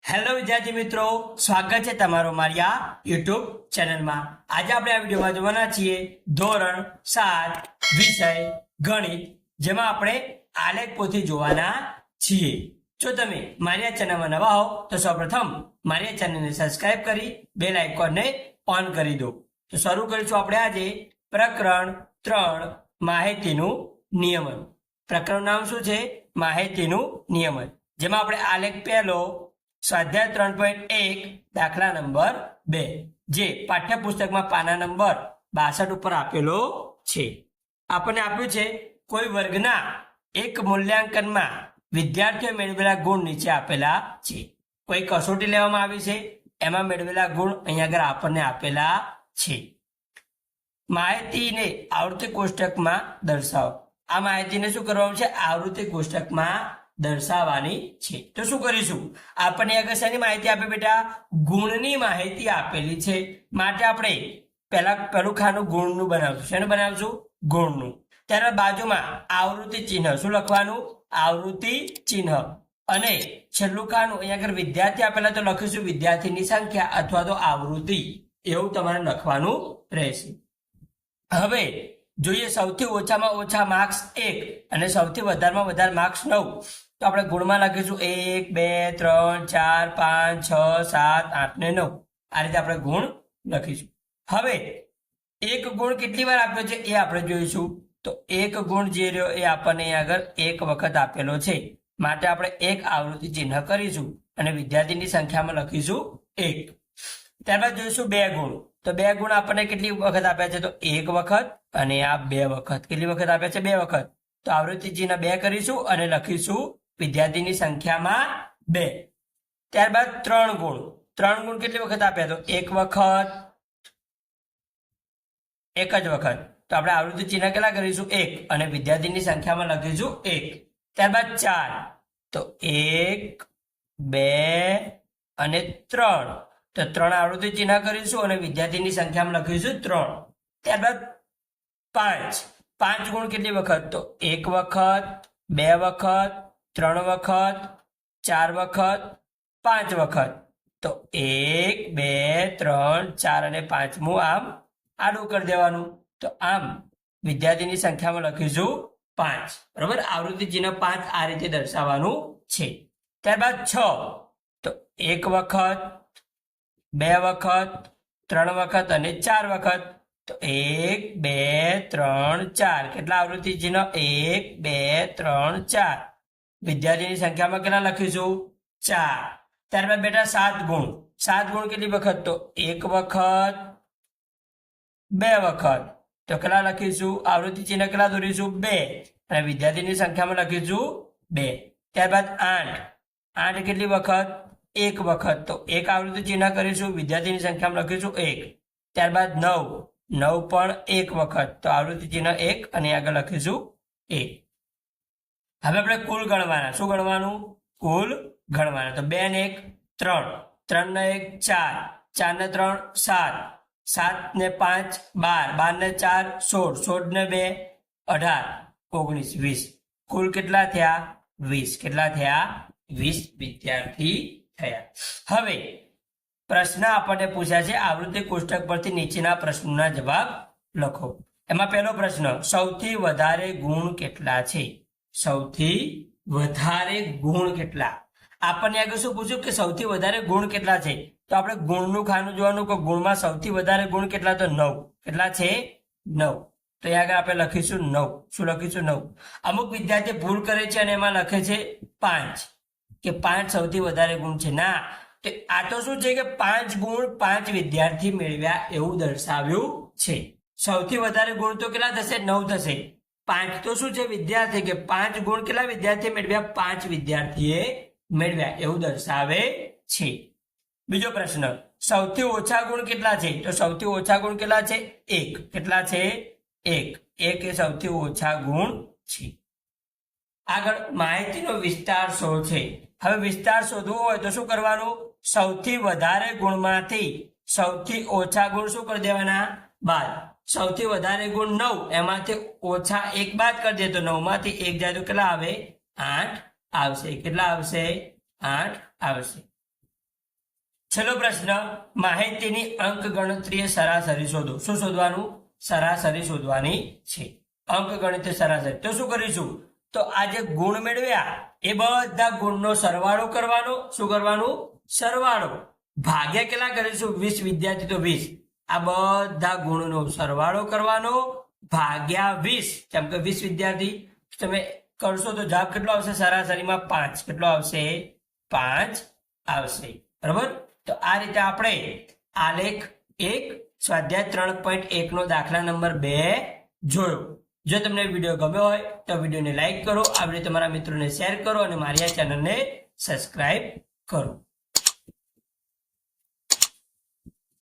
Hello વિદ્યાર્થી મિત્રો, સ્વાગત છે તમારું મારી આ યુટ્યુબ ચેનલમાં। આજે આપણે આ વિડીયોમાં જોવાના છીએ ધોરણ 7 વિષય ગણિત, જેમાં આપણે આલેખ પોથી જોવાના છીએ। જો તમે મારી આ ચેનલમાં નવા હો તો સૌપ્રથમ મારી આ ચેનલને સબસ્ક્રાઇબ કરી બેલ આઇકોનને ઓન કરી દો। તો શરૂ કરીશું આપણે આજે પ્રકરણ 3 માહિતીનું નિયમન। પ્રકરણ નામ શું છે? માહિતીનું નિયમન, જેમાં આપણે આલેખ પહેલો સ્વાધ્યાય 3.1 દાખલા નંબર 2 જે પાઠ્યપુસ્તકમાં પાના નંબર 62 ઉપર આપેલો છે। આપણને આપ્યું છે કોઈ વર્ગના એક મૂલ્યાંકનમાં વિદ્યાર્થીઓ મેળવેલા ગુણ નીચે આપેલા છે। કોઈ કસોટી લેવામાં આવી છે, એમાં મેળવેલા ગુણ અહીંયા આગળ આપણને આપેલા છે। માહિતીને આવૃત્તિ કોષ્ટકમાં દર્શાવો। આ માહિતીને શું કરવાનું છે? આવૃત્તિ કોષ્ટકમાં દર્શાવવાની છે। તો શું કરીશું? આપણને આગળ શેની માહિતી આપે બેટા? ગુણની માહિતી આપેલી છે, માટે આપણે પહેલું ખાનું ગુણનું બનાવશું। શેનું બનાવશું? ગુણનું। ત્યારબાદ બાજુમાં આવૃત્તિ ચિહ્ન, શું લખવાનું? આવૃત્તિ ચિહ્ન। અને છેલ્લું ખાનું અહીંયા આગળ વિદ્યાર્થી આપેલા તો લખીશું વિદ્યાર્થીની સંખ્યા અથવા તો આવૃત્તિ, એવું તમારે લખવાનું રહેશે। હવે જોઈએ સૌથી ઓછામાં ઓછા માર્ક્સ 1 અને સૌથી વધારેમાં વધારે માર્ક્સ 9, તો આપણે ગુણમાં લખીશું 1 2 3 4 5 6 7 8 ને 9। આ રીતે આપણે ગુણ લખીશું। હવે એક ગુણ કેટલી વાર આપ્યો છે એ આપણે જોઈશું। તો એક ગુણ જે રહ્યો એ આપણને આગળ એક વખત આપેલો છે, માટે આપણે એક આવૃત્તિ ચિહ્ન કરીશું અને વિદ્યાર્થીની સંખ્યામાં લખીશું 1। ત્યારબાદ જોઈશું બે ગુણ। તો બે ગુણ આપણને કેટલી વખત આપ્યા છે? તો એક વખત અને આ 2 વખત। કેટલી વખત આપ્યા છે? 2 વખત। તો આવૃત્તિ ચિહ્ન 2 કરીશું અને લખીશું વિદ્યાર્થીની સંખ્યામાં 2। ત્યારબાદ 3 ગુણ। 3 ગુણ કેટલી વખત આપ્યા? તો એક વખત, એક જ વખત। તો આપણે આવૃત્તિ ચિહ્ન કેટલા કરીશું? 1 અને વિદ્યાર્થીની સંખ્યામાં લખીશું 1। ત્યારબાદ 4, તો 1 2 અને 3, તો 3 આવૃત્તિ ચિહ્ન કરીશું અને વિદ્યાર્થીની સંખ્યામાં લખીશું 3। ત્યારબાદ 5, 5 ગુણ કેટલી વખત? તો એક વખત, 2 વખત, 3 વખત, 4 વખત, 5 વખત। તો 1 2 3 4 અને 5મું આમ આડું કરી દેવાનું। તો આમ વિદ્યાર્થીની સંખ્યામાં લખીશું 5, બરોબર। આવૃત્તિ ચિહ્ન 5 આ રીતે દર્શાવવાનું છે। ત્યારબાદ 6, તો એક વખત, 2 વખત, 3 વખત અને 4 વખત। તો 1 2 3 4, કેટલા આવૃત્તિ ચિહ્ન? 1 2 3 4। વિદ્યાર્થીની સંખ્યામાં કેટલા લખીશું? 4। ત્યારબાદ બેટા 7 ગુણ। 7 ગુણ કેટલી વખત? તો એક વખત, 2 વખત। તો કેટલા લખીશું? આવૃત્તિ ચિહ્ન કેટલા દોરીશું? 2 અને વિદ્યાર્થીની સંખ્યામાં લખીશું 2। ત્યારબાદ 8, 8 કેટલી વખત? એક વખત। તો એક આવૃત્તિ ચિહ્ન કરીશું, વિદ્યાર્થીની સંખ્યામાં લખીશું 1। ત્યારબાદ 9, 9 પણ એક વખત। તો આવૃત્તિ ચિહ્ન 1 અને આગળ લખીશું 1। હવે આપણે કુલ ગણવાના। શું ગણવાનું? કુલ ગણવાના। તો 2 ને 1 3, 3 ને 1 4, 4 ને 3 7, 7 ને 5 12, 12 ને 4 16, 16 ને 2 18, 19 20। કુલ કેટલા થયા? 20। કેટલા થયા? 20 વિદ્યાર્થી થયા। હવે પ્રશ્ન આપણને પૂછ્યા છે આવૃત્તિ કોષ્ટક પરથી નીચેના પ્રશ્નોના જવાબ લખો। એમાં પહેલો પ્રશ્ન, સૌથી વધારે ગુણ કેટલા છે? સૌથી વધારે ગુણ કેટલા? આપણને આગળ શું પૂછ્યું કે સૌથી વધારે ગુણ કેટલા છે? તો આપણે ગુણનું ખાનું જોવાનું કે ગુણમાં સૌથી વધારે ગુણ કેટલા? તો 9। કેટલા છે? 9। તો અહીંયા આગળ આપણે લખીશું 9। શું લખીશું? 9। અમુક વિદ્યાર્થી ભૂલ કરે છે અને એમાં લખે છે 5, કે 5 સૌથી વધારે ગુણ છે। ના, તો આ તો શું છે કે 5 ગુણ 5 વિદ્યાર્થી મેળવ્યા એવું દર્શાવ્યું છે। સૌથી વધારે ગુણ તો કેટલા થશે? 9 થશે। 5 તો શું છે? વિદ્યાર્થી, કે 5 ગુણ કેટલા વિદ્યાર્થી મેળવ્યા? 5 વિદ્યાર્થીએ મેળવ્યા એવું દર્શાવે છે। બીજો પ્રશ્ન, સૌથી ઓછા ગુણ કેટલા છે? તો સૌથી ઓછા ગુણ કેટલા છે? 1। કેટલા છે? 1। 1 એ સૌથી ઓછા ગુણ છે। આગળ માહિતીનો વિસ્તાર શોધો છે। હવે વિસ્તાર શોધવો હોય તો શું કરવાનું? સૌથી વધારે ગુણમાંથી સૌથી ઓછા ગુણ શું કરી દેવાના? બાદ। સૌથી વધારે ગુણ 9, એમાંથી ઓછા 1 બાદ કરી દે તો 9 માંથી 1 જાય તો કેટલા આવે? 8 આવશે। કેટલા આવશે? 8 આવશે। છેલ્લો પ્રશ્ન, માહિતીની અંક ગણતરીએ સરાસરી શોધો. શું શોધવાનું? સરાસરી શોધવાની છે. અંક ગણિત સરાસરી. તો શું કરીશું? તો આ જે ગુણ મેળવ્યા એ બધા ગુણનો સરવાળો કરવાનો. શું કરવાનું? સરવાળો. ભાગ્યા કેટલા કરીશું? 20 વિદ્યાર્થી તો 20. આ બધા ગુણનો સરવાળો કરવાનો ભાગ્યા 20. કેમ કે 20 વિદ્યાર્થી તમે કરશો તો જવાબ કેટલો આવશે? સરાસરીમાં 5. કેટલો આવશે? 5 આવશે. બરાબર. તો આ રીતે આપણે આલેખ 1 સ્વાધ્યાય 3.1 નો દાખલા નંબર 2 જોયો. જો તમને વિડીયો ગમ્યો હોય તો વિડીયોને લાઈક કરો, આવી રીતે તમારા મિત્રોને શેર કરો અને મારી આ ચેનલને સબસ્ક્રાઇબ કરો.